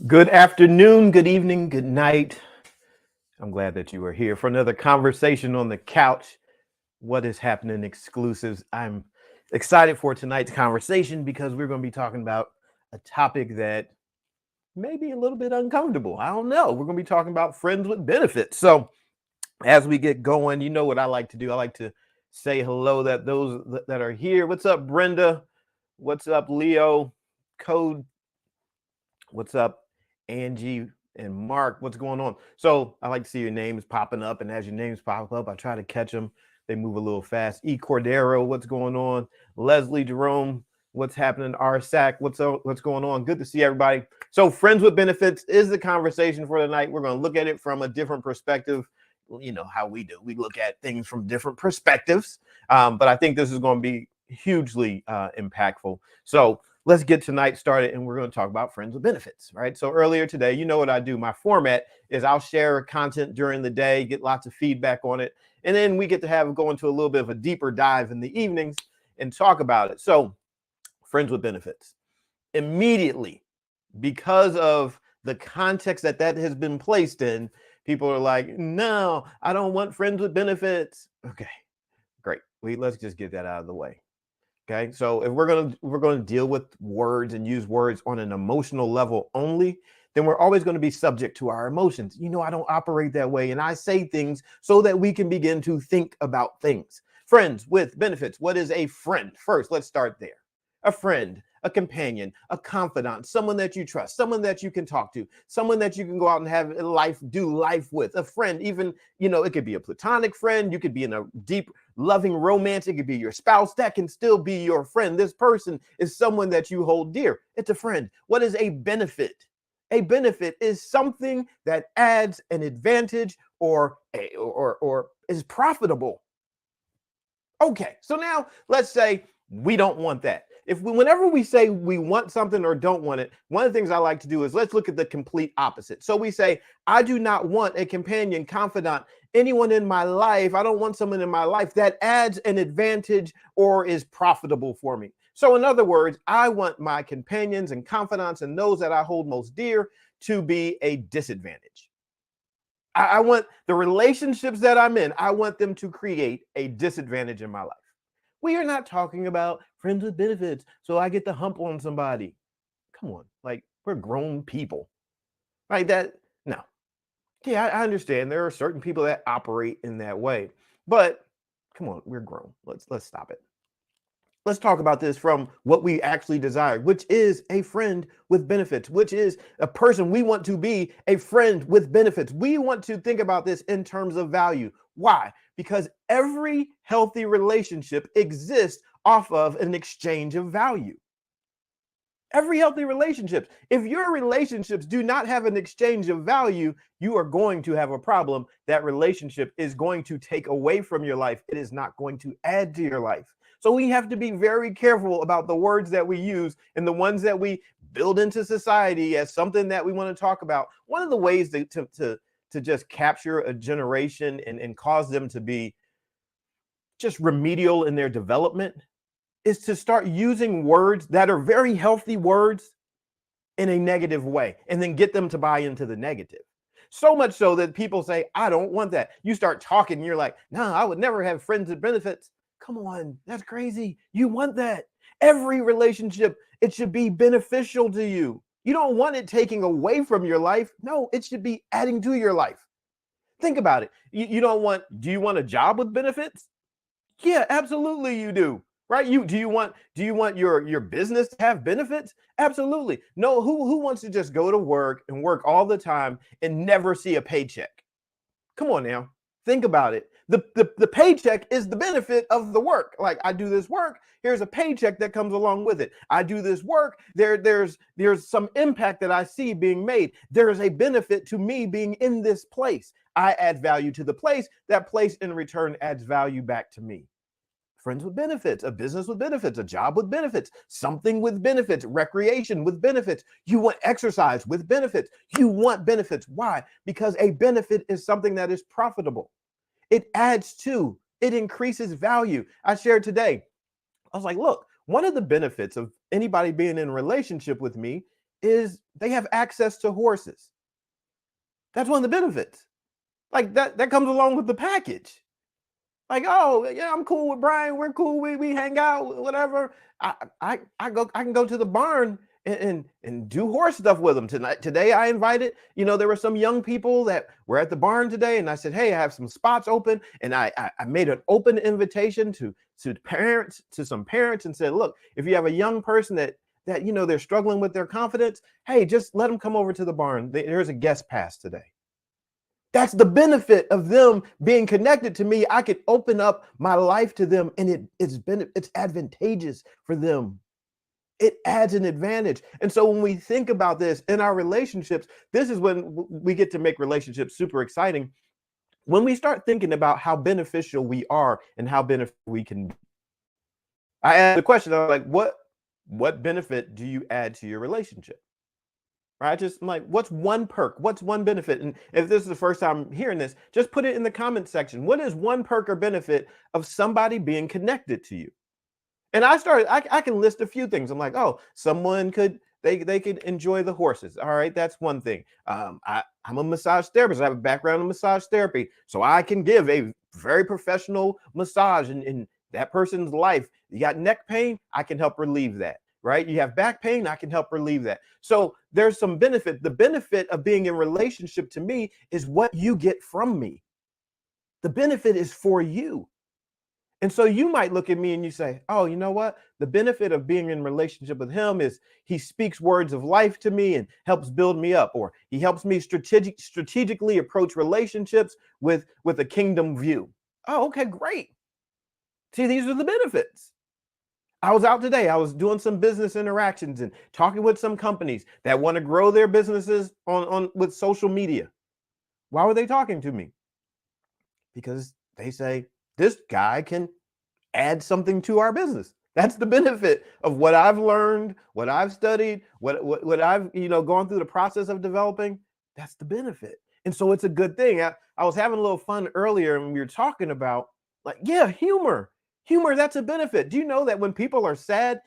Good afternoon, good evening, good night. I'm glad that you are here for another conversation on the couch. What is happening exclusives? I'm excited for tonight's conversation because we're going to be talking about a topic that may be a little bit uncomfortable. I don't know. We're going to be talking about friends with benefits. So, as we get going, you know what I like to do? I like to say hello that those that are here. What's up, Brenda? What's up, Leo? Code, what's up, Angie and Mark? What's going on? So I like to see your names popping up, and as your names pop up, I try to catch them. They move a little fast. E Cordero, what's going on? Leslie Jerome, what's happening? RSAC, what's up? What's going on? Good to see everybody. So friends with benefits is the conversation for tonight. We're going to look at it from a different perspective. You know how we do. We look at things from different perspectives, but I think this is going to be hugely impactful. So let's get tonight started, and we're going to talk about friends with benefits, right? So earlier today, you know what I do. My format is I'll share content during the day, get lots of feedback on it, and then we get to go into a little bit of a deeper dive in the evenings and talk about it. So friends with benefits. Immediately, because of the context that has been placed in, people are like, no, I don't want friends with benefits. Okay, great. Let's just get that out of the way. Okay, so if we're gonna deal with words and use words on an emotional level only, then we're always going to be subject to our emotions. You know, I don't operate that way, and I say things so that we can begin to think about things. Friends with benefits. What is a friend? First, let's start there. A friend, a companion, a confidant, someone that you trust, someone that you can talk to, someone that you can go out and do life with. A friend, even, you know, it could be a platonic friend. You could be in a deep loving romance. It could be your spouse. That can still be your friend. This person is someone that you hold dear. It's a friend. What is a benefit? A benefit is something that adds an advantage or is profitable. Okay, so now let's say we don't want that. Whenever we say we want something or don't want it, one of the things I like to do is let's look at the complete opposite. So we say, I do not want a companion, confidant, anyone in my life. I don't want someone in my life that adds an advantage or is profitable for me. So in other words, I want my companions and confidants and those that I hold most dear to be a disadvantage. I want the relationships that I'm in, I want them to create a disadvantage in my life. We are not talking about friends with benefits, so I get the hump on somebody. Come on, like we're grown people. Like that, no. Yeah, I understand there are certain people that operate in that way. But come on, we're grown. Let's stop it. Let's talk about this from what we actually desire, which is a friend with benefits, which is a person we want to be a friend with benefits. We want to think about this in terms of value. Why? Because every healthy relationship exists off of an exchange of value. Every healthy relationship. If your relationships do not have an exchange of value, you are going to have a problem. That relationship is going to take away from your life. It is not going to add to your life. So we have to be very careful about the words that we use and the ones that we build into society as something that we want to talk about. One of the ways to just capture a generation and cause them to be just remedial in their development is to start using words that are very healthy words in a negative way and then get them to buy into the negative. So much so that people say, I don't want that. You start talking and you're like, no, I would never have friends with benefits. Come on, that's crazy. You want that. Every relationship, it should be beneficial to you. You don't want it taking away from your life. No, it should be adding to your life. Think about it. You don't want, do you want a job with benefits? Yeah, absolutely you do. Right? Do you want your business to have benefits? Absolutely. No, who wants to just go to work and work all the time and never see a paycheck? Come on now. Think about it. The paycheck is the benefit of the work. Like I do this work, here's a paycheck that comes along with it. I do this work, there's some impact that I see being made. There is a benefit to me being in this place. I add value to the place. That place in return adds value back to me. Friends with benefits, a business with benefits, a job with benefits, something with benefits, recreation with benefits. You want exercise with benefits. You want benefits. Why? Because a benefit is something that is profitable. It adds to, it increases value. I shared today, I was like, look, one of the benefits of anybody being in a relationship with me is they have access to horses. That's one of the benefits. Like that comes along with the package. Like, oh yeah, I'm cool with Brian. We're cool. We hang out, whatever. I can go to the barn and do horse stuff with them tonight. Today I invited, there were some young people that were at the barn today, and I said, hey, I have some spots open, and I made an open invitation to some parents, and said, look, if you have a young person that they're struggling with their confidence, hey, just let them come over to the barn. There's a guest pass today. That's the benefit of them being connected to me. I could open up my life to them, and it's advantageous for them. It adds an advantage. And so when we think about this in our relationships, this is when we get to make relationships super exciting. When we start thinking about how beneficial we are and how beneficial we can be. I asked the question, I'm like, what benefit do you add to your relationship? Right? I'm like, what's one perk? What's one benefit? And if this is the first time hearing this, just put it in the comment section. What is one perk or benefit of somebody being connected to you? And I can list a few things. I'm like, oh, someone they could enjoy the horses. All right, that's one thing. I'm a massage therapist. I have a background in massage therapy, so I can give a very professional massage in that person's life. You got neck pain, I can help relieve that. Right? You have back pain, I can help relieve that. So there's some benefit. The benefit of being in relationship to me is what you get from me. The benefit is for you. And so you might look at me and you say, oh, you know what? The benefit of being in relationship with him is he speaks words of life to me and helps build me up, or he helps me strategically approach relationships with a kingdom view. Oh, okay, great. See, these are the benefits. I was out today. I was doing some business interactions and talking with some companies that want to grow their businesses with social media. Why were they talking to me? Because they say this guy can add something to our business. That's the benefit of what I've learned, what I've studied, what I've gone through the process of developing. That's the benefit. And so it's a good thing. I was having a little fun earlier, and we were talking about humor. Humor, that's a benefit. Do you know that when people are sad,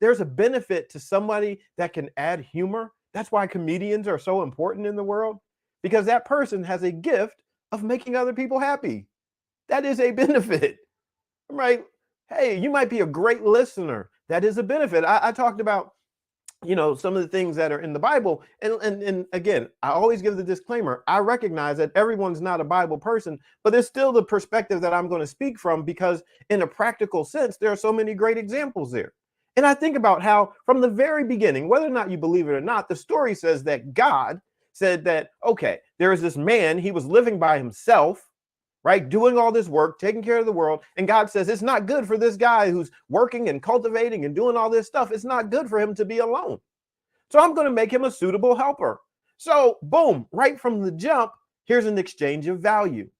there's a benefit to somebody that can add humor? That's why comedians are so important in the world, because that person has a gift of making other people happy. That is a benefit, right? Hey, you might be a great listener. That is a benefit. I talked about some of the things that are in the Bible. And again, I always give the disclaimer. I recognize that everyone's not a Bible person, but there's still the perspective that I'm going to speak from, because in a practical sense, there are so many great examples there. And I think about how from the very beginning, whether or not you believe it or not, the story says that God said that, okay, there is this man, he was living by himself, right? Doing all this work, taking care of the world. And God says, it's not good for this guy who's working and cultivating and doing all this stuff. It's not good for him to be alone. So I'm going to make him a suitable helper. So boom, right from the jump, here's an exchange of value.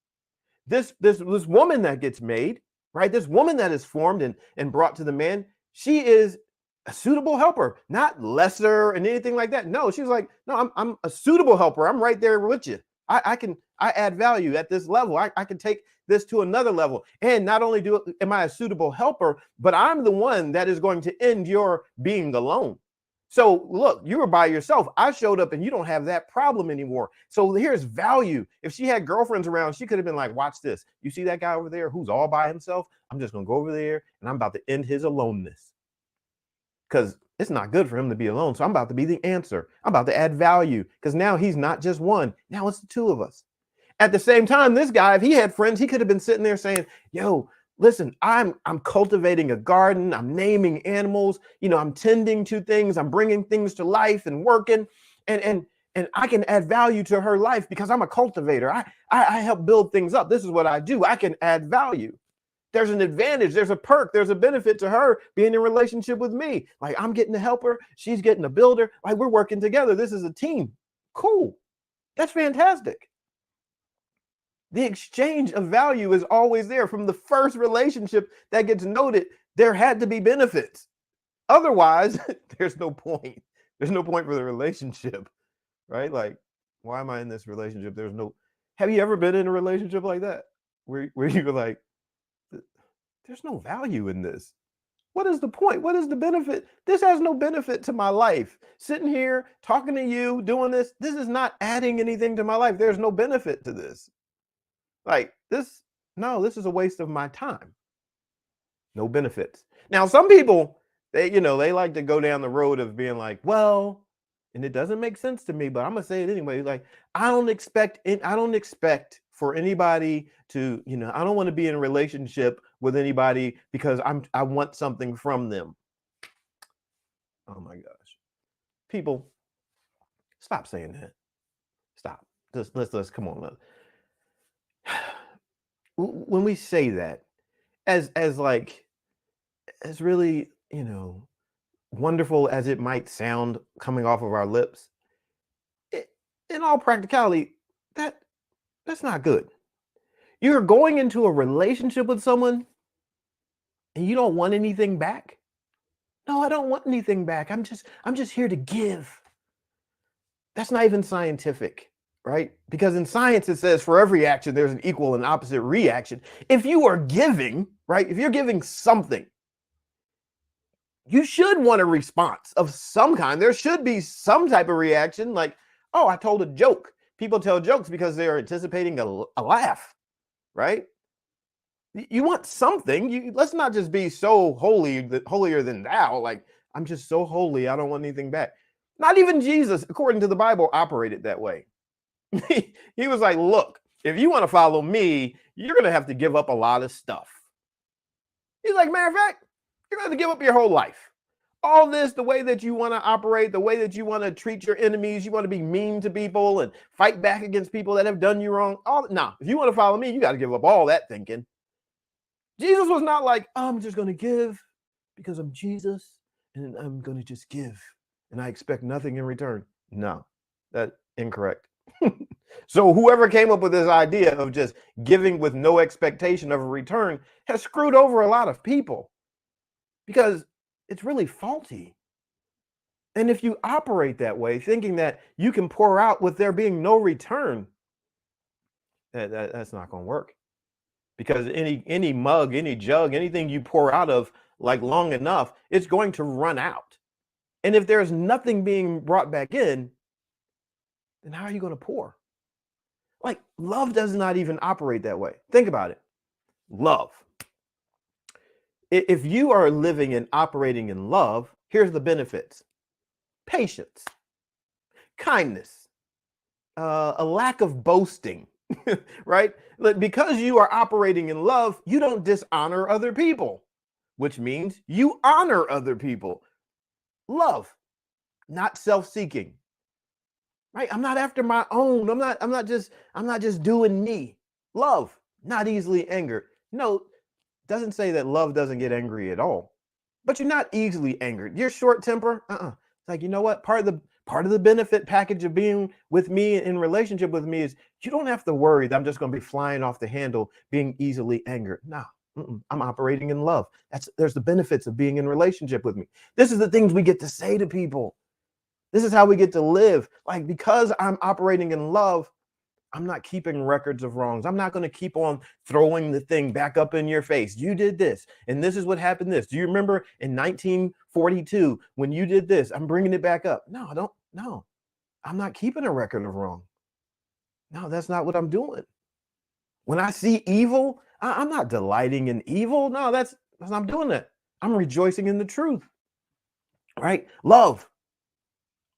This woman that gets made, right? This woman that is formed and brought to the man, she is a suitable helper, not lesser and anything like that. No, she's like, no, I'm a suitable helper. I'm right there with you. I add value at this level. I can take this to another level. And not only am I a suitable helper, but I'm the one that is going to end your being alone. So look, you were by yourself. I showed up and you don't have that problem anymore. So here's value. If she had girlfriends around, she could have been like, watch this. You see that guy over there who's all by himself? I'm just going to go over there and I'm about to end his aloneness, because it's not good for him to be alone. So I'm about to be the answer. I'm about to add value, because now he's not just one. Now it's the two of us. At the same time, this guy, if he had friends, he could have been sitting there saying, yo, listen, I'm cultivating a garden. I'm naming animals. I'm tending to things. I'm bringing things to life and working. And I can add value to her life because I'm a cultivator. I help build things up. This is what I do. I can add value. There's an advantage, there's a perk, there's a benefit to her being in relationship with me. Like, I'm getting a helper, she's getting a builder. Like, we're working together. This is a team. Cool. That's fantastic. The exchange of value is always there. From the first relationship that gets noted, there had to be benefits. Otherwise, there's no point. There's no point for the relationship, right? Like, why am I in this relationship? Have you ever been in a relationship like that? Where you were like, there's no value in this. What is the point? What is the benefit? This has no benefit to my life. Sitting here talking to you, doing this is not adding anything to my life. There's no benefit to this. Like this, no, this is a waste of my time. No benefits. Now, some people, they like to go down the road of being like, well, and it doesn't make sense to me, but I'm gonna say it anyway. Like, I don't expect for anybody to, I don't want to be in a relationship with anybody because I want something from them. Oh my gosh. People, stop saying that. Stop. Let's come on. When we say that, as like, as really, wonderful as it might sound coming off of our lips, in all practicality, that's not good. You're going into a relationship with someone and you don't want anything back. No, I don't want anything back. I'm just here to give. That's not even scientific, right? Because in science it says for every action there's an equal and opposite reaction. If you are giving, right? If you're giving something, you should want a response of some kind. There should be some type of reaction, like, oh, I told a joke. People tell jokes because they're anticipating a laugh, right? You want something. Let's not just be so holy, holier than thou. Like, I'm just so holy, I don't want anything back. Not even Jesus, according to the Bible, operated that way. He was like, look, if you want to follow me, you're going to have to give up a lot of stuff. He's like, matter of fact, you're going to have to give up your whole life. All this, the way that you want to operate, the way that you want to treat your enemies, you want to be mean to people and fight back against people that have done you wrong. If you want to follow me, you got to give up all that thinking. Jesus was not like, oh, I'm just going to give because I'm Jesus and I'm going to just give and I expect nothing in return. No, that's incorrect. So whoever came up with this idea of just giving with no expectation of a return has screwed over a lot of people because it's really faulty. And if you operate that way, thinking that you can pour out with there being no return, that's not going to work. Because any mug, any jug, anything you pour out of like long enough, it's going to run out. And if there's nothing being brought back in, then how are you going to pour? Like, love does not even operate that way. Think about it. Love. If you are living and operating in love, here's the benefits: patience, kindness, a lack of boasting, right? Because you are operating in love, you don't dishonor other people, which means you honor other people. Love, not self-seeking, right? I'm not after my own. I'm not just doing me. Love, not easily angered. No, doesn't say that love doesn't get angry at all, but you're not easily angered. You're short temper. It's like, you know what? Part of the benefit package of being with me in relationship with me is you don't have to worry that I'm just going to be flying off the handle, being easily angered. No, I'm operating in love. There's the benefits of being in relationship with me. This is the things we get to say to people. This is how we get to live. Like, because I'm operating in love, I'm not keeping records of wrongs. I'm not going to keep on throwing the thing back up in your face. You did this, and this is what happened this. Do you remember in 1942 when you did this? I'm bringing it back up. No, I'm not keeping a record of wrong. No, that's not what I'm doing. When I see evil, I'm not delighting in evil. No, that's I'm doing that. I'm rejoicing in the truth, right? Love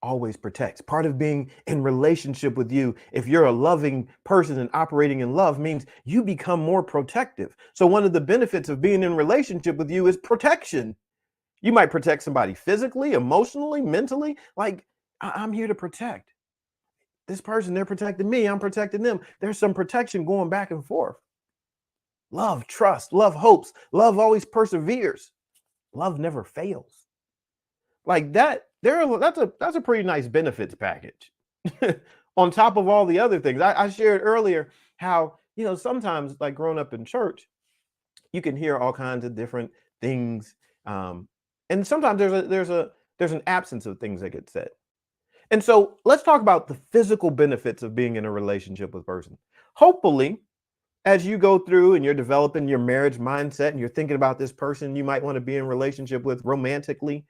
always protects. Part of being in relationship with you, if you're a loving person and operating in love, means you become more protective. So one of the benefits of being in relationship with you is protection. You might protect somebody physically, emotionally, mentally. Like, I'm here to protect this person. They're protecting me. I'm protecting them. There's some protection going back and forth. Love, trust, love hopes. Love always perseveres. Love never fails. Like that, that's a pretty nice benefits package. On top of all the other things. I shared earlier how, sometimes, like growing up in church, you can hear all kinds of different things. And sometimes there's an absence of things that get said. And so let's talk about the physical benefits of being in a relationship with a person. Hopefully, as you go through and you're developing your marriage mindset and you're thinking about this person you might want to be in relationship with romantically,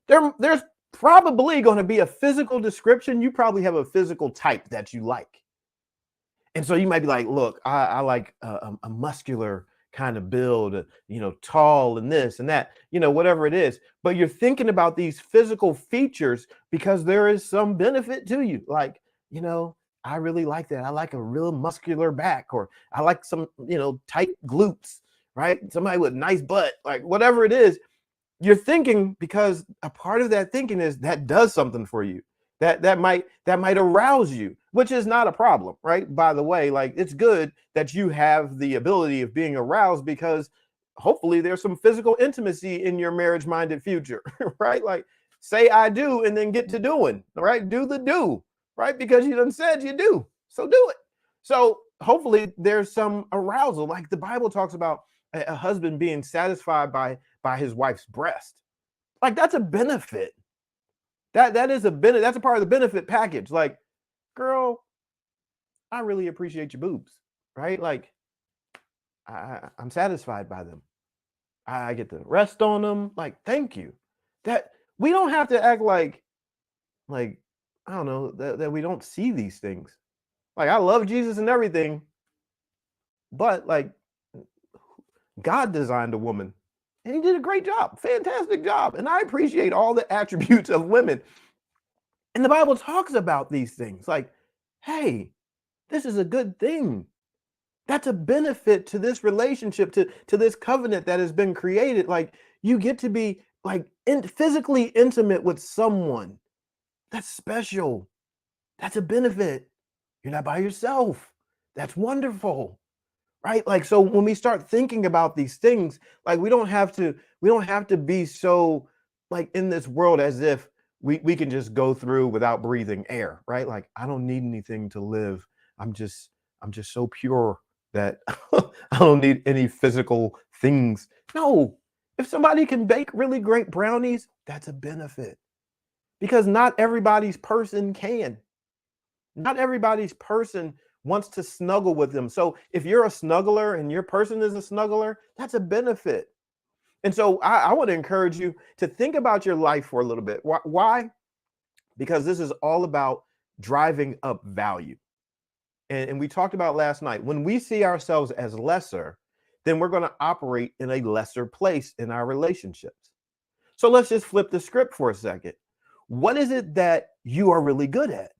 there's probably going to be a physical description. You probably have a physical type that you like. And so you might be like, look, I like a muscular kind of build, tall and this and that, whatever it is. But you're thinking about these physical features because there is some benefit to you. Like, I really like that. I like a real muscular back, or I like some, tight glutes, right? Somebody with a nice butt, like whatever it is. You're thinking because a part of that thinking is that does something for you. That might arouse you, which is not a problem, right? By the way, like it's good that you have the ability of being aroused because hopefully there's some physical intimacy in your marriage-minded future, right? Like say I do and then get to doing, right? Do the do, right? Because you done said you do, so do it. So hopefully there's some arousal, like the Bible talks about a husband being satisfied by his wife's breast. Like that's a benefit. That is a benefit. That's a part of the benefit package. Like, girl, I really appreciate your boobs, right? Like, I'm satisfied by them. I get to rest on them. Like, thank you. That we don't have to act like I don't know that we don't see these things. Like, I love Jesus and everything, but like, God designed a woman, and He did a great job, fantastic job, and I appreciate all the attributes of women. And the Bible talks about these things like, hey, this is a good thing. That's a benefit to this relationship, to this covenant that has been created. Like you get to be like physically intimate with someone. That's special. That's a benefit. You're not by yourself. That's wonderful. Right? Like so when we start thinking about these things, like we don't have to be so like in this world as if we can just go through without breathing air, right? Like I don't need anything to live. I'm just so pure that I don't need any physical things. No. If somebody can bake really great brownies, that's a benefit. Because not everybody's person can. Not everybody's person wants to snuggle with them. So if you're a snuggler and your person is a snuggler, that's a benefit. And so I want to encourage you to think about your life for a little bit. Why? Because this is all about driving up value. And we talked about last night, when we see ourselves as lesser, then we're going to operate in a lesser place in our relationships. So let's just flip the script for a second. What is it that you are really good at?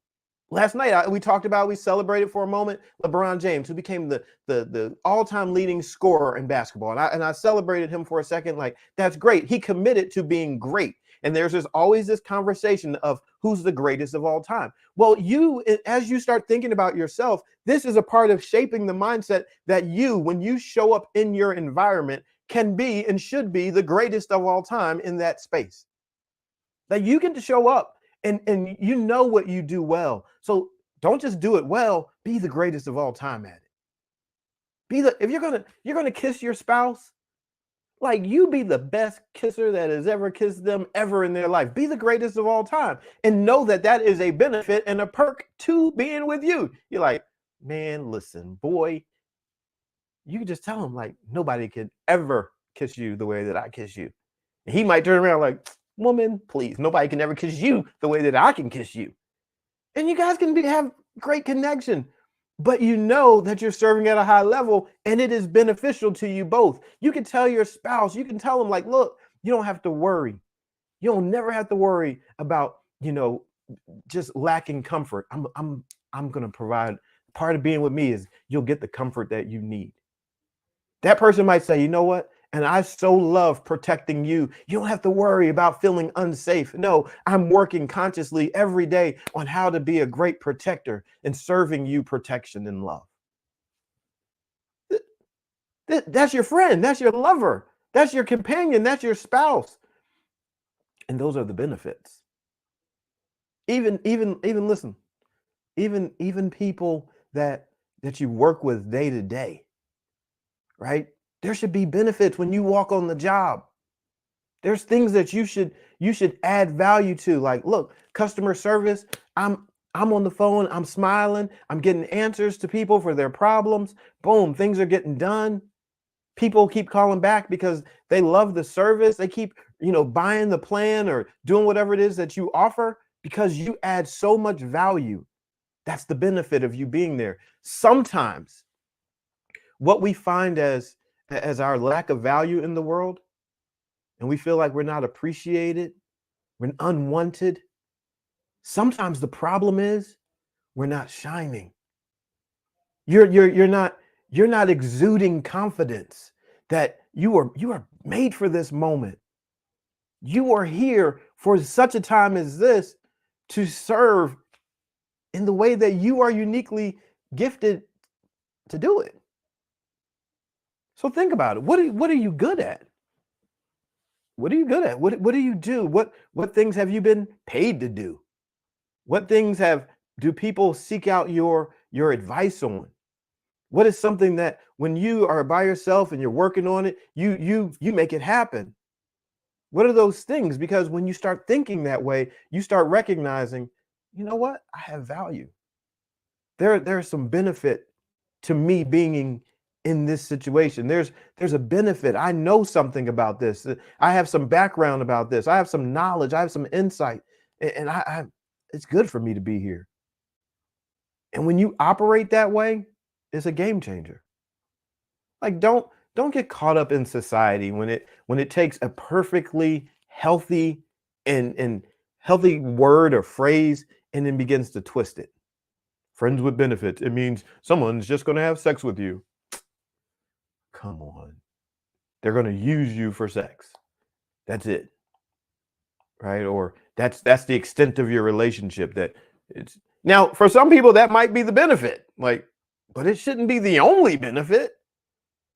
Last night, we celebrated for a moment LeBron James, who became the all-time leading scorer in basketball. And I celebrated him for a second. Like, that's great. He committed to being great. And there's always this conversation of who's the greatest of all time. Well, as you start thinking about yourself, this is a part of shaping the mindset that when you show up in your environment, can be and should be the greatest of all time in that space. That you get to show up and you know what you do well. So don't just do it well, be the greatest of all time at it. If you're gonna kiss your spouse, like you be the best kisser that has ever kissed them ever in their life. Be the greatest of all time and know that that is a benefit and a perk to being with you. You're like, man, listen, boy, you can just tell him like nobody could ever kiss you the way that I kiss you. And he might turn around like, woman, please, nobody can ever kiss you the way that I can kiss you. And you guys can have great connection, but you know that you're serving at a high level and it is beneficial to you both. You can tell your spouse, you can tell them like, look, you don't have to worry. You don't never have to worry about, just lacking comfort. I'm going to provide. Part of being with me is you'll get the comfort that you need. That person might say, you know what? And I so love protecting you. You don't have to worry about feeling unsafe. No, I'm working consciously every day on how to be a great protector and serving you protection and love. That's your friend. That's your lover. That's your companion. That's your spouse. And those are the benefits. Even listen, even people that you work with day to day, right? There should be benefits when you walk on the job. There's things that you should add value to. Like, look, customer service. I'm I'm on the phone, I'm smiling, I'm getting answers to people for their problems. Boom, things are getting done. People keep calling back because they love the service. They keep, buying the plan or doing whatever it is that you offer because you add so much value. That's the benefit of you being there. Sometimes what we find as our lack of value in the world, and we feel like we're not appreciated, we're unwanted. Sometimes the problem is we're not shining. You're not exuding confidence that you are made for this moment. You are here for such a time as this to serve in the way that you are uniquely gifted to do it. So think about it. What are you good at? What are you good at? What do you do? What things have you been paid to do? What things do people seek out your advice on? What is something that when you are by yourself and you're working on it, you make it happen? What are those things? Because when you start thinking that way, you start recognizing, you know what? I have value. There's some benefit to me being in this situation. There's a benefit. I know something about this. I have some background about this. I have some knowledge. I have some insight, and I it's good for me to be here. And when you operate that way, it's a game changer. Like don't get caught up in society when it takes a perfectly healthy and healthy word or phrase and then begins to twist it. Friends with benefits. It means someone's just going to have sex with you. Come on. They're going to use you for sex. That's it. Right? Or that's the extent of your relationship. That it's now for some people that might be the benefit. But it shouldn't be the only benefit.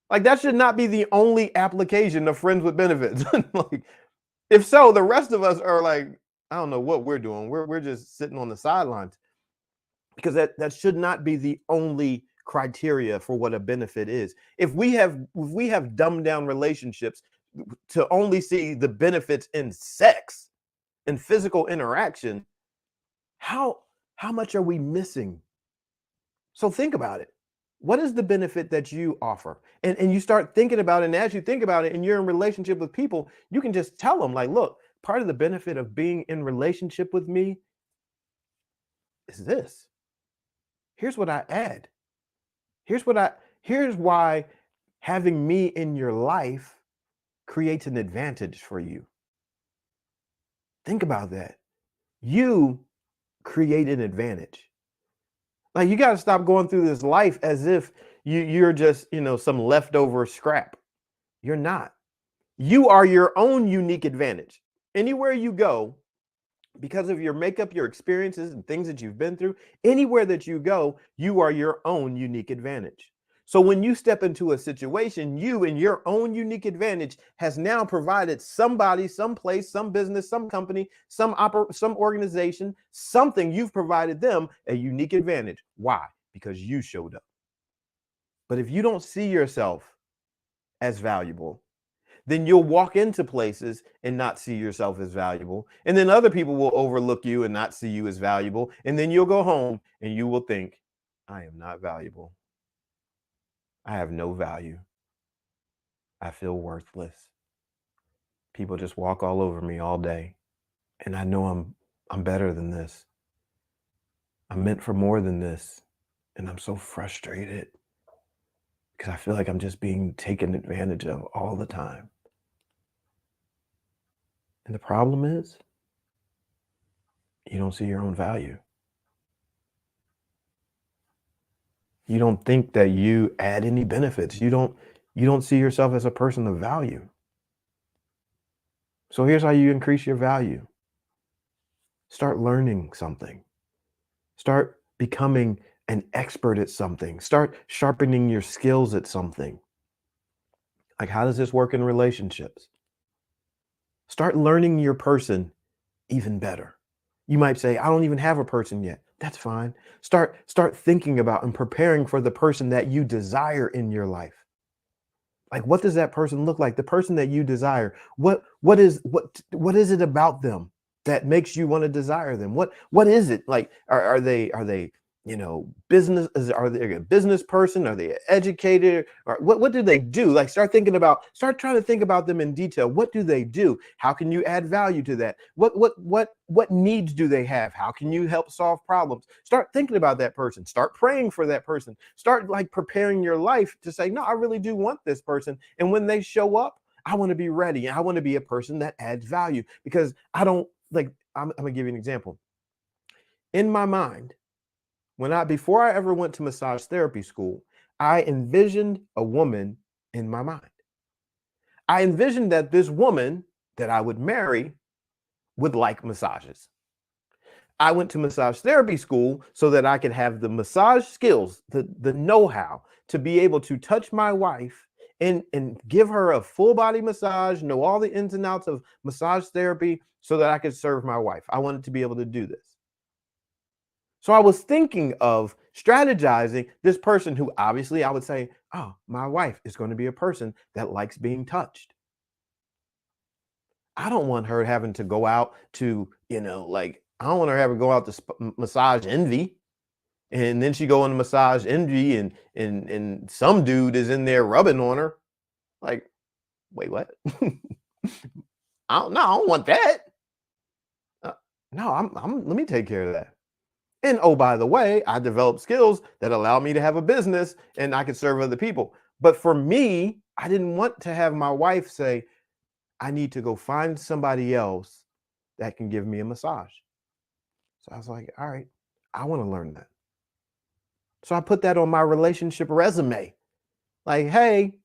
That should not be the only application of friends with benefits. If so, the rest of us are I don't know what we're doing. We're just sitting on the sidelines. Because that should not be the only criteria for what a benefit is. If we have dumbed down relationships to only see the benefits in sex and physical interaction, how much are we missing? So think about it. What is the benefit that you offer? And you start thinking about it, and as you think about it and you're in relationship with people, you can just tell them look, part of the benefit of being in relationship with me is this. Here's what I add. Here's why having me in your life creates an advantage for you. Think about that. You create an advantage. You got to stop going through this life as if you're just, some leftover scrap. You're not. You are your own unique advantage. Anywhere you go, because of your makeup, your experiences, and things that you've been through, anywhere that you go, you are your own unique advantage. So when you step into a situation, you and your own unique advantage has now provided somebody, someplace, some business, some company, some organization, something. You've provided them a unique advantage. Why? Because you showed up. But if you don't see yourself as valuable, then you'll walk into places and not see yourself as valuable. And then other people will overlook you and not see you as valuable. And then you'll go home and you will think, I am not valuable. I have no value. I feel worthless. People just walk all over me all day. And I know I'm better than this. I'm meant for more than this. And I'm so frustrated because I feel like I'm just being taken advantage of all the time. And the problem is, you don't see your own value. You don't think that you add any benefits. You don't see yourself as a person of value. So here's how you increase your value. Start learning something. Start becoming an expert at something. Start sharpening your skills at something. How does this work in relationships? Start learning your person even better. You might say, I don't even have a person yet. That's fine. Start thinking about and preparing for the person that you desire in your life. What does that person look like? The person that you desire. What is it about them that makes you want to desire them? What is it? Like, are they business, are they a business person? Are they an educator? Or what do they do? Like, start trying to think about them in detail. What do they do? How can you add value to that? What needs do they have? How can you help solve problems? Start thinking about that person. Start praying for that person. Start like preparing your life to say, no, I really do want this person. And when they show up, I want to be ready. I want to be a person that adds value, because I don't like, I'm gonna give you an example. In my mind, before I ever went to massage therapy school, I envisioned a woman in my mind. I envisioned that this woman that I would marry would like massages. I went to massage therapy school so that I could have the massage skills, the know-how to be able to touch my wife and give her a full body massage, know all the ins and outs of massage therapy so that I could serve my wife. I wanted to be able to do this. So I was thinking of strategizing this person who obviously I would say, oh, my wife is going to be a person that likes being touched. I don't want her having to go out to, like, I don't want her having to go out to massage envy. And then she go into massage envy and some dude is in there rubbing on her. Like, wait, what? I don't want that. No, let me take care of that. And oh, by the way, I developed skills that allow me to have a business and I could serve other people. But for me, I didn't want to have my wife say, I need to go find somebody else that can give me a massage. So I was like, all right, I want to learn that. So I put that on my relationship resume. Like, hey,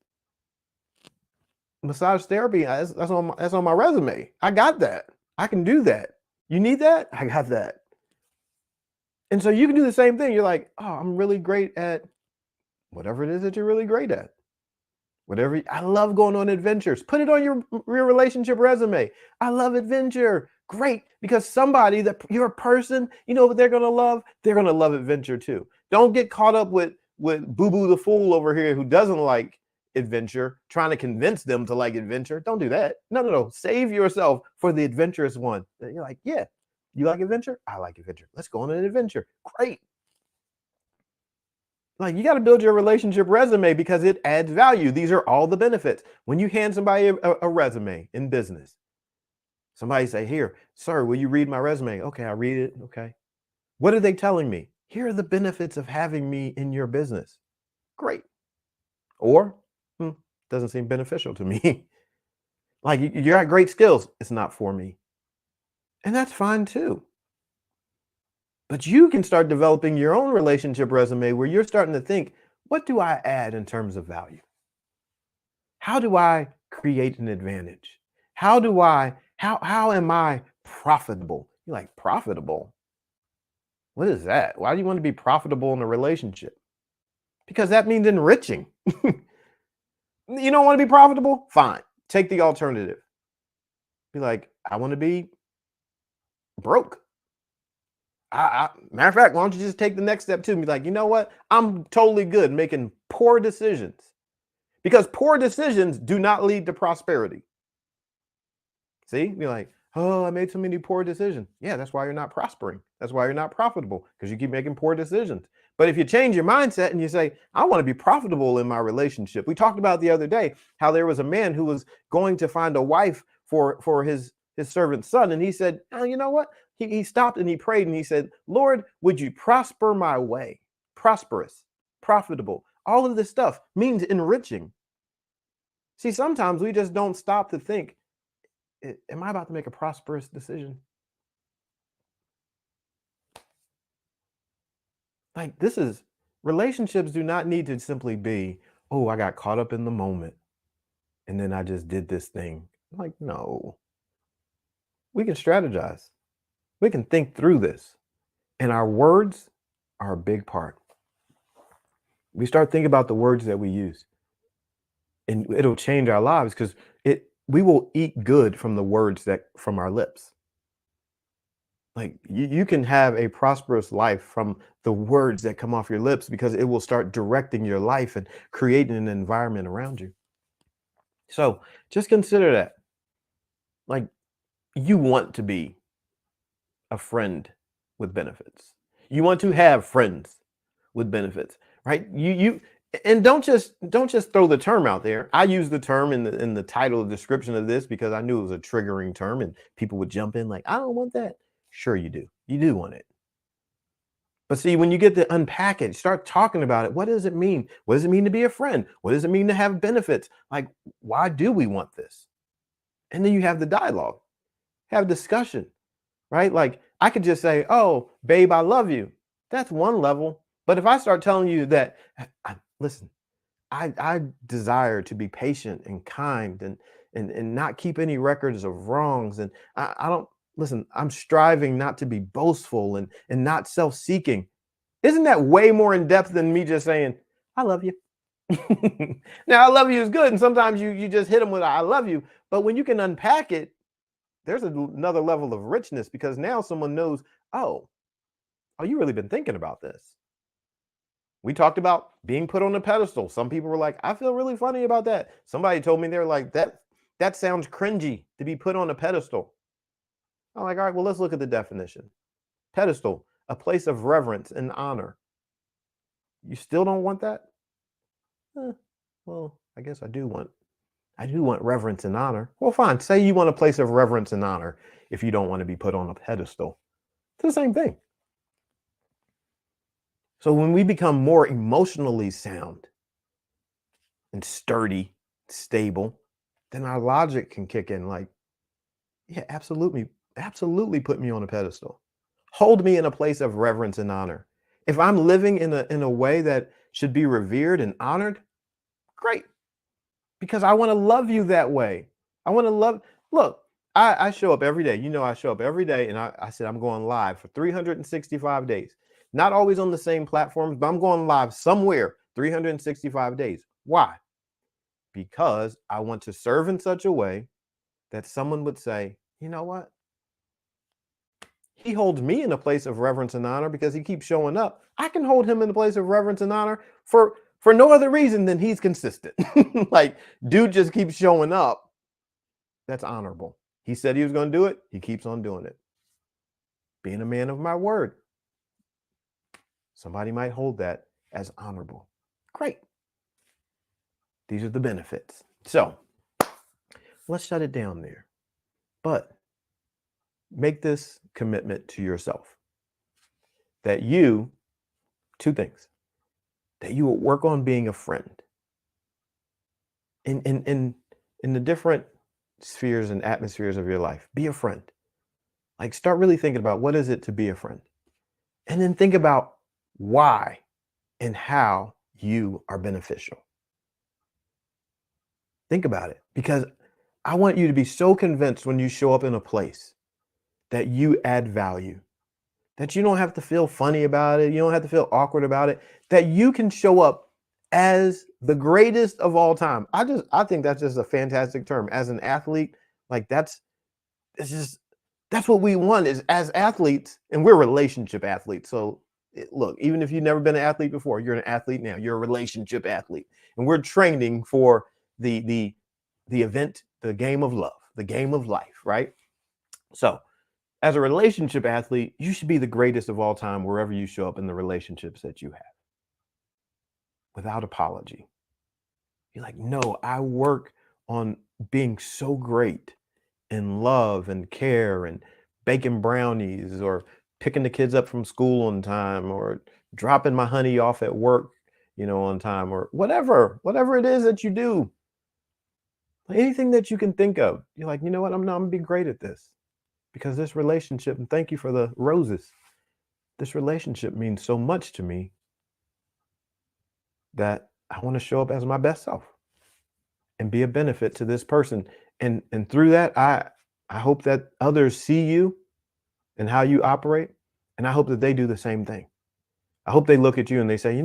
massage therapy, that's on my resume. I got that. I can do that. You need that? I got that. And so you can do the same thing. You're like, oh, I'm really great at whatever it is that you're really great at. I love going on adventures. Put it on your relationship resume. I love adventure. Great. Because somebody that you're a person, you know what they're going to love? They're going to love adventure too. Don't get caught up with Boo Boo the fool over here who doesn't like adventure, trying to convince them to like adventure. Don't do that. No. Save yourself for the adventurous one. You're like, yeah, you like adventure? I like adventure. Let's go on an adventure. Great. Like, you got to build your relationship resume because it adds value. These are all the benefits. When you hand somebody a resume in business, somebody say, here, sir, will you read my resume? Okay, I read it. Okay. What are they telling me? Here are the benefits of having me in your business. Great. Or, doesn't seem beneficial to me. Like, you got great skills. It's not for me. And that's fine too. But you can start developing your own relationship resume where you're starting to think, what do I add in terms of value? How do I create an advantage? How am I profitable? You're like, profitable? What is that? Why do you want to be profitable in a relationship? Because that means enriching. You don't want to be profitable? Fine. Take the alternative. Be like, I want to be broke. Matter of fact, why don't you just take the next step too and be like, you know what? I'm totally good making poor decisions, because poor decisions do not lead to prosperity. See, be like, oh, I made so many poor decisions. Yeah, that's why you're not prospering. That's why you're not profitable, because you keep making poor decisions. But if you change your mindset and you say, I want to be profitable in my relationship. We talked about the other day how there was a man who was going to find a wife for his servant's son. And he said, oh, you know what? He stopped and he prayed and he said, Lord, would you prosper my way? Prosperous, profitable. All of this stuff means enriching. See, sometimes we just don't stop to think, am I about to make a prosperous decision? Like, relationships do not need to simply be, oh, I got caught up in the moment and then I just did this thing. Like, no. We can strategize. We can think through this. And our words are a big part. We start thinking about the words that we use, and it'll change our lives, because we will eat good from the words from our lips. Like, you can have a prosperous life from the words that come off your lips, because it will start directing your life and creating an environment around you. So just consider that. Like, you want to be a friend with benefits. You want to have friends with benefits, right? And don't just throw the term out there. I use the term in the title description of this because I knew it was a triggering term and people would jump in like, I don't want that. Sure you do. You do want it. But see, when you get to unpack it, start talking about it. What does it mean? What does it mean to be a friend? What does it mean to have benefits? Like, why do we want this? And then you have the dialogue, have discussion, right? Like, I could just say, oh, babe, I love you. That's one level. But if I start telling you that, listen, I desire to be patient and kind and not keep any records of wrongs. And I don't listen, I'm striving not to be boastful and not self-seeking. Isn't that way more in depth than me just saying, I love you? Now, I love you is good. And sometimes you just hit them with I love you. But when you can unpack it, there's another level of richness because now someone knows, oh, you really been thinking about this. We talked about being put on a pedestal. Some people were like, I feel really funny about that. Somebody told me they're like, that sounds cringy to be put on a pedestal. I'm like, all right, well, let's look at the definition. Pedestal, a place of reverence and honor. You still don't want that? Well, I guess I do want reverence and honor. Well, fine. Say you want a place of reverence and honor if you don't want to be put on a pedestal. It's the same thing. So when we become more emotionally sound and sturdy, stable, then our logic can kick in like, yeah, absolutely put me on a pedestal. Hold me in a place of reverence and honor. If I'm living in a way that should be revered and honored, great. Because I want to love you that way. I want to love. Look, I show up every day. You know, I show up every day and I said I'm going live for 365 days. Not always on the same platforms, but I'm going live somewhere 365 days. Why? Because I want to serve in such a way that someone would say, you know what? He holds me in a place of reverence and honor because he keeps showing up. I can hold him in a place of reverence and honor for no other reason than he's consistent. Like, dude just keeps showing up. That's honorable. He said he was going to do it. He keeps on doing it. Being a man of my word. Somebody might hold that as honorable. Great. These are the benefits. So let's shut it down there. But make this commitment to yourself that two things, that you will work on being a friend in the different spheres and atmospheres of your life. Be a friend. Like, start really thinking about what is it to be a friend, and then think about why and how you are beneficial. Think about it, because I want you to be so convinced when you show up in a place that you add value, that you don't have to feel funny about it. You don't have to feel awkward about it, that you can show up as the greatest of all time. I think that's just a fantastic term. As an athlete, like that's what we want is as athletes, and we're relationship athletes. So look, even if you've never been an athlete before, you're an athlete now. You're a relationship athlete. And we're training for the event, the game of love, the game of life, right? So as a relationship athlete, you should be the greatest of all time wherever you show up in the relationships that you have. Without apology. You're like, no, I work on being so great in love and care and baking brownies or picking the kids up from school on time or dropping my honey off at work, on time or whatever it is that you do. Anything that you can think of. You're like, you know what? I'm gonna be great at this because this relationship, and thank you for the roses. This relationship means so much to me that I want to show up as my best self and be a benefit to this person. And through that, I hope that others see you and how you operate. And I hope that they do the same thing. I hope they look at you and they say,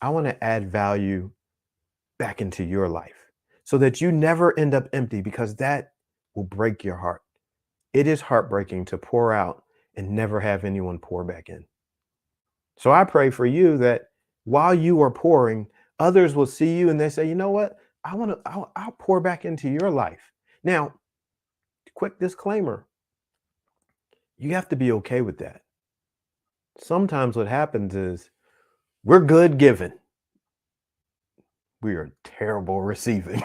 I want to add value back into your life so that you never end up empty, because that will break your heart. It is heartbreaking to pour out and never have anyone pour back in. So I pray for you that while you are pouring, others will see you and they say, you know what? I'll pour back into your life. Now, quick disclaimer. You have to be okay with that. Sometimes what happens is we're good giving. We are terrible receiving,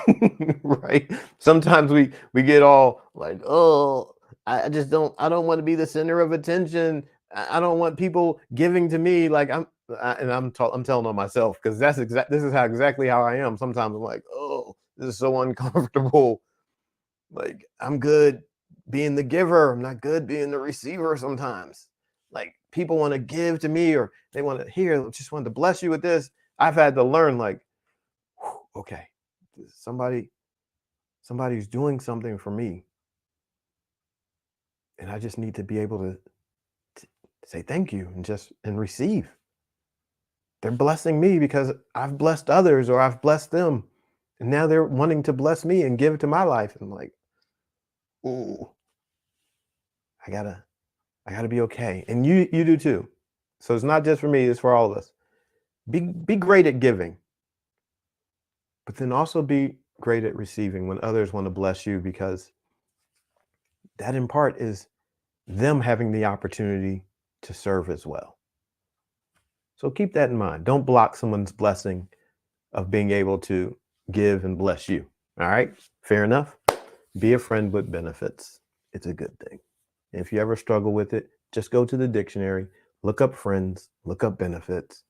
right? Sometimes we get all like, oh, I don't want to be the center of attention. I don't want people giving to me like I'm telling on myself because this is exactly how I am. Sometimes I'm like, oh, this is so uncomfortable. Like I'm good being the giver. I'm not good being the receiver sometimes. Like people want to give to me or they want to just want to bless you with this. I've had to learn like, okay, somebody's doing something for me and I just need to be able to say thank you and receive. They're blessing me because I've blessed others or I've blessed them and now they're wanting to bless me and give to my life. And I'm like, ooh, i gotta I gotta be okay, and you do too. So it's not just for me, it's for all of us. Be great at giving, but then also be great at receiving when others want to bless you, because that in part is them having the opportunity to serve as well. So keep that in mind. Don't block someone's blessing of being able to give and bless you. All right, fair enough. Be a friend with benefits. It's a good thing. If you ever struggle with it, just go to the dictionary, look up friends, look up benefits,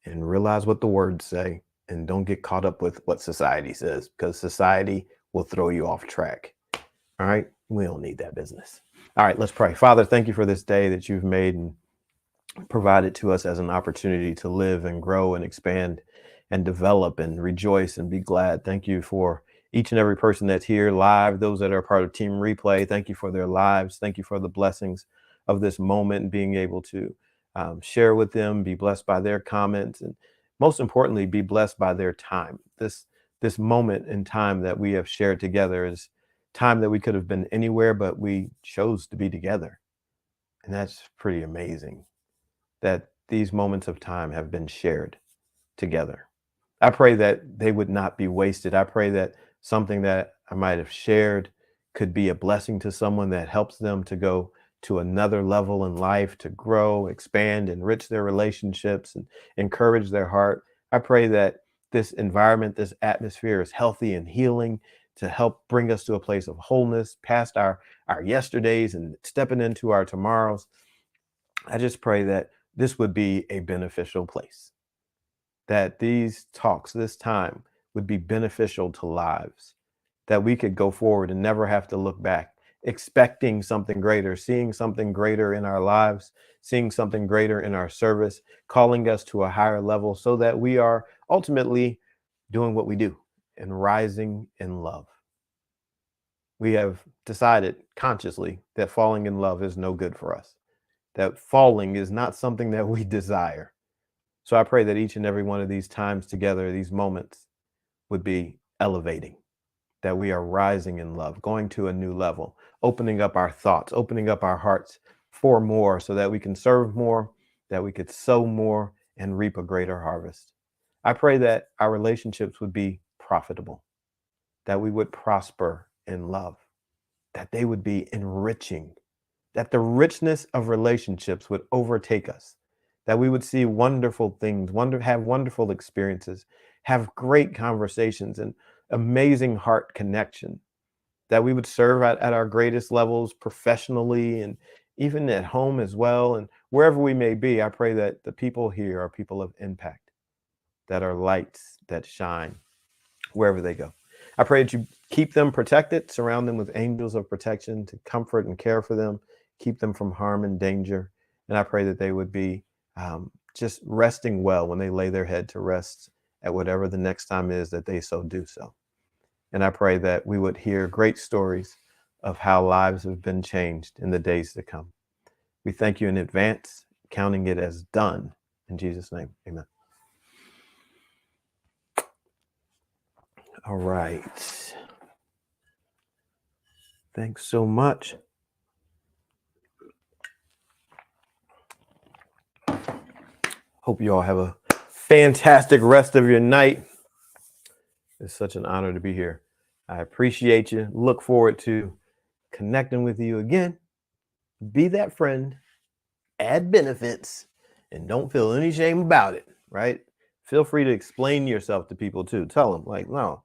and realize what the words say. And don't get caught up with what society says, because society will throw you off track. All right, we don't need that business. All right, let's pray. Father, thank you for this day that you've made and provided to us as an opportunity to live and grow and expand and develop and rejoice and be glad. Thank you for each and every person that's here live, those that are part of Team Replay. Thank you for their lives. Thank you for the blessings of this moment and being able to share with them, be blessed by their comments, and most importantly, be blessed by their time. This moment in time that we have shared together is time that we could have been anywhere, but we chose to be together. And that's pretty amazing that these moments of time have been shared together. I pray that they would not be wasted. I pray that something that I might have shared could be a blessing to someone that helps them to go to another level in life, to grow, expand, enrich their relationships, and encourage their heart. I pray that this environment, this atmosphere is healthy and healing to help bring us to a place of wholeness past our yesterdays and stepping into our tomorrows. I just pray that this would be a beneficial place, that these talks, this time would be beneficial to lives, that we could go forward and never have to look back, expecting something greater, seeing something greater in our lives, seeing something greater in our service, calling us to a higher level so that we are ultimately doing what we do and rising in love. We have decided consciously that falling in love is no good for us, that falling is not something that we desire. So I pray that each and every one of these times together, these moments would be elevating, that we are rising in love, going to a new level, opening up our thoughts, opening up our hearts for more so that we can serve more, that we could sow more and reap a greater harvest. I pray that our relationships would be profitable, that we would prosper in love, that they would be enriching, that the richness of relationships would overtake us, that we would see wonderful things, have wonderful experiences, have great conversations and amazing heart connection, that we would serve at our greatest levels professionally and even at home as well. And wherever we may be, I pray that the people here are people of impact, that are lights that shine wherever they go. I pray that you keep them protected, surround them with angels of protection to comfort and care for them, keep them from harm and danger. And I pray that they would be just resting well when they lay their head to rest at whatever the next time is that they so do so. And I pray that we would hear great stories of how lives have been changed in the days to come. We thank you in advance, counting it as done. In Jesus' name, amen. All right. Thanks so much. Hope you all have a fantastic rest of your night. It's such an honor to be here. I appreciate you. Look forward to connecting with you again. Be that friend, add benefits, and don't feel any shame about it, right? Feel free to explain yourself to people too. Tell them, like, no,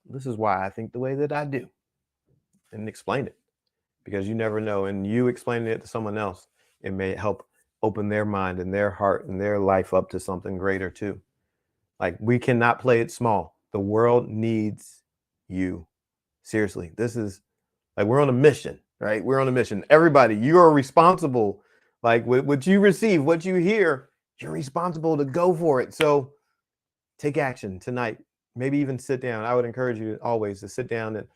this is why I think the way that I do, and explain it, because you never know. And you explaining it to someone else, it may help open their mind and their heart and their life up to something greater too. Like, we cannot play it small. The world needs you. Seriously, this is like, we're on a mission, right? We're on a mission. Everybody, you are responsible. Like, what you receive, what you hear, you're responsible to go for it. So take action tonight. Maybe even sit down. I would encourage you always to sit down and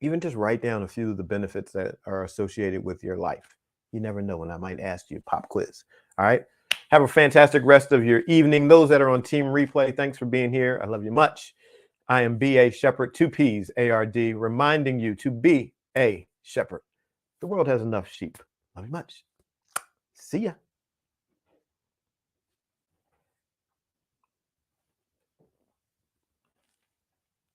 even just write down a few of the benefits that are associated with your life. You never know when I might ask you a pop quiz. All right. Have a fantastic rest of your evening. Those that are on Team Replay, thanks for being here. I love you much. I am B.A. Shepherd, 2 P's, A-R-D, reminding you to be a shepherd. The world has enough sheep. Love you much. See ya.